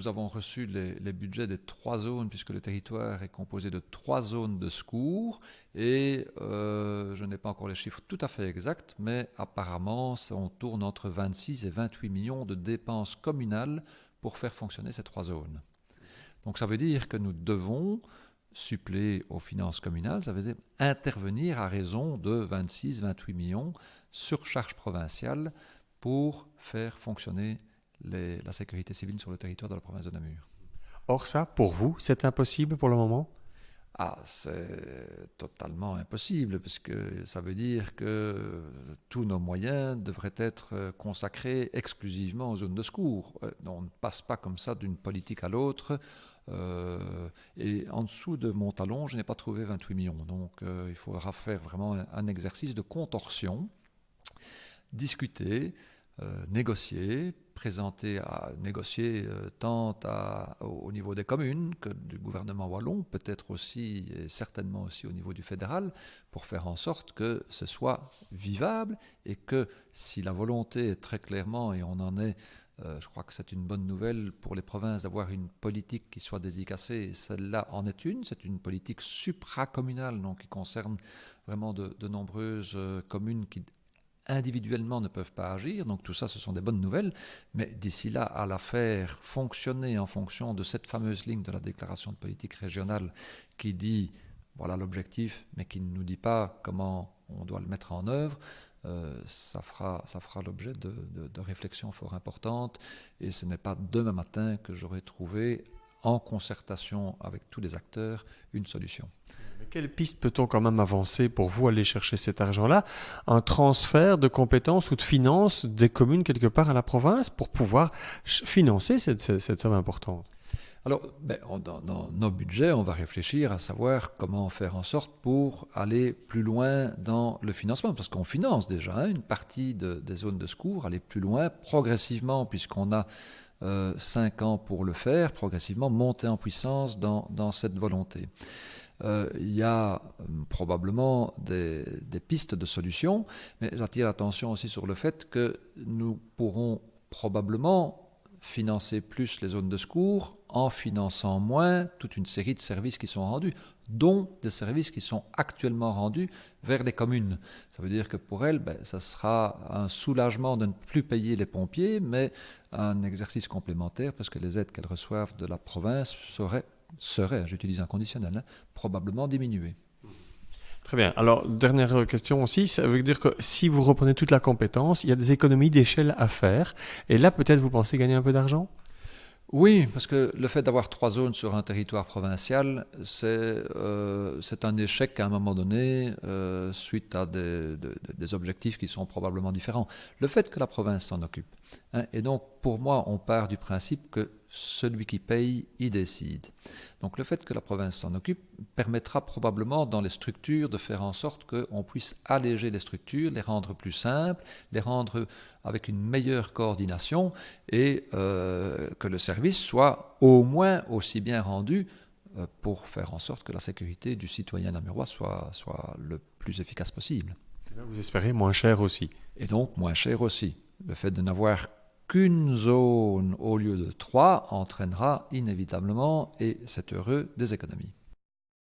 nous avons reçu les budgets des 3 zones, puisque le territoire est composé de 3 zones de secours, et je n'ai pas encore les chiffres tout à fait exacts, mais apparemment, on tourne entre 26 et 28 millions de dépenses communales pour faire fonctionner ces 3 zones. Donc ça veut dire que nous devons suppléer aux finances communales, ça veut dire intervenir à raison de 26-28 millions sur charge provinciale pour faire fonctionner la sécurité civile sur le territoire de la province de Namur. Or ça, pour vous, c'est impossible pour le moment? C'est totalement impossible, parce que ça veut dire que tous nos moyens devraient être consacrés exclusivement aux zones de secours. On ne passe pas comme ça d'une politique à l'autre. Et en dessous de mon talon, je n'ai pas trouvé 28 millions. Donc il faudra faire vraiment un exercice de contorsion, discuter, négocier, négocier tant au niveau des communes que du gouvernement wallon, peut-être aussi et certainement aussi au niveau du fédéral, pour faire en sorte que ce soit vivable et que si la volonté est très clairement, et on en est, je crois que c'est une bonne nouvelle pour les provinces d'avoir une politique qui soit dédicacée, et celle-là en est c'est une politique supracommunale, donc qui concerne vraiment de nombreuses communes qui individuellement ne peuvent pas agir, donc tout ça ce sont des bonnes nouvelles, mais d'ici là à la faire fonctionner en fonction de cette fameuse ligne de la déclaration de politique régionale qui dit voilà l'objectif mais qui ne nous dit pas comment on doit le mettre en œuvre, ça fera l'objet de réflexions fort importantes, et ce n'est pas demain matin que j'aurai trouvé en concertation avec tous les acteurs une solution. Quelle piste peut-on quand même avancer pour vous aller chercher cet argent-là? Un transfert de compétences ou de finances des communes quelque part à la province pour pouvoir financer cette somme importante? Alors, dans nos budgets, on va réfléchir à savoir comment faire en sorte pour aller plus loin dans le financement, parce qu'on finance déjà une partie des zones de secours, aller plus loin progressivement, puisqu'on a 5 ans pour le faire, progressivement monter en puissance dans cette volonté. Il y a probablement des pistes de solutions, mais j'attire l'attention aussi sur le fait que nous pourrons probablement financer plus les zones de secours en finançant moins toute une série de services qui sont rendus, dont des services qui sont actuellement rendus vers les communes. Ça veut dire que pour elles, ça sera un soulagement de ne plus payer les pompiers, mais un exercice complémentaire, parce que les aides qu'elles reçoivent de la province serait, j'utilise un conditionnel, probablement diminué. Très bien. Alors, dernière question aussi, ça veut dire que si vous reprenez toute la compétence, il y a des économies d'échelle à faire. Et là, peut-être vous pensez gagner un peu d'argent? Oui, parce que le fait d'avoir 3 zones sur un territoire provincial, c'est un échec à un moment donné, suite à des objectifs qui sont probablement différents. Le fait que la province s'en occupe, et donc pour moi on part du principe que celui qui paye, il décide. Donc le fait que la province s'en occupe permettra probablement dans les structures de faire en sorte qu'on puisse alléger les structures, les rendre plus simples, les rendre avec une meilleure coordination, et que le service soit au moins aussi bien rendu pour faire en sorte que la sécurité du citoyen namurois soit le plus efficace possible. Vous espérez moins cher aussi. Et donc moins cher aussi. Le fait de n'avoir qu'une zone au lieu de 3 entraînera inévitablement, et c'est heureux, des économies.